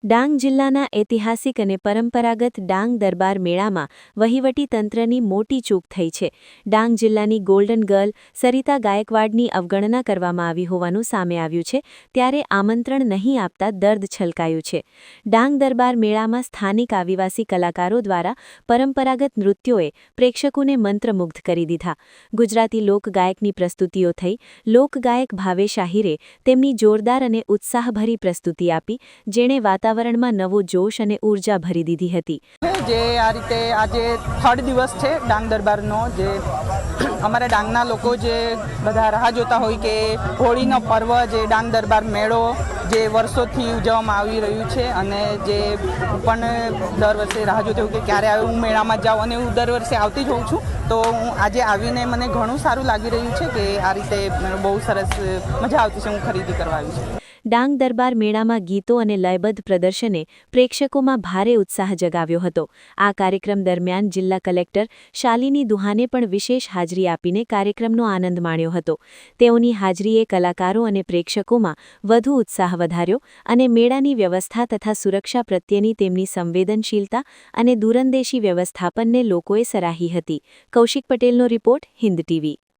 ડાંગ જિલ્લાના ઐતિહાસિક અને પરંપરાગત ડાંગ દરબાર મેળામાં વહીવટી તંત્રની મોટી ચૂક થઈ છે. ડાંગ જિલ્લાની ગોલ્ડન ગર્લ સરિતા ગાયકવાડની અવગણના કરવામાં આવી હોવાનું સામે આવ્યું છે, ત્યારે આમંત્રણ નહીં આપતા દર્દ છલકાયું છે. ડાંગ દરબાર મેળામાં સ્થાનિક આદિવાસી કલાકારો દ્વારા પરંપરાગત નૃત્યોએ પ્રેક્ષકોને મંત્રમુગ્ધ કરી દીધા. ગુજરાતી લોકગાયકની પ્રસ્તુતિઓ થઈ. લોકગાયક ભાવેશ આહિરે તેમની જોરદાર અને ઉત્સાહભરી પ્રસ્તુતિ આપી, જેણે વાતાવરણમાં નવો જોશ અને ઉર્જા ભરી દીધી હતી. જે આ રીતે આજે થર્ડ દિવસ છે ડાંગ દરબારનો, જે અમારા ડાંગના લોકો જે બધા રાહ જોતા હોય કે હોળીનો પર્વ, જે ડાંગ દરબાર મેળો જે વર્ષોથી ઉજવવામાં આવી રહ્યું છે, અને જે હું પણ દર વર્ષે રાહ જોતી હોઉં કે ક્યારે આવે હું મેળામાં જાઉં, અને હું દર વર્ષે આવતી જ હોઉં છું. તો હું આજે આવીને મને ઘણું સારું લાગી રહ્યું છે કે આ રીતે બહુ સરસ મજા આવતી છે. હું ખરીદી કરવા આવી છું. ડાંગ દરબાર મેળામાં ગીતો અને લયબદ્ધ પ્રદર્શને પ્રેક્ષકોમાં ભારે ઉત્સાહ જગાવ્યો હતો. આ કાર્યક્રમ દરમિયાન જિલ્લા કલેક્ટર શાલિની દુહાને પણ વિશેષ હાજરી આપીને કાર્યક્રમનો આનંદ માણ્યો હતો. તેઓની હાજરીએ કલાકારો અને પ્રેક્ષકોમાં વધુ ઉત્સાહ વધાર્યો અને મેળાની વ્યવસ્થા તથા સુરક્ષા પ્રત્યેની તેમની સંવેદનશીલતા અને દૂરંદેશી વ્યવસ્થાપનને લોકોએ સરાહી હતી. કૌશિક પટેલનો રિપોર્ટ, હિન્દ ટીવી.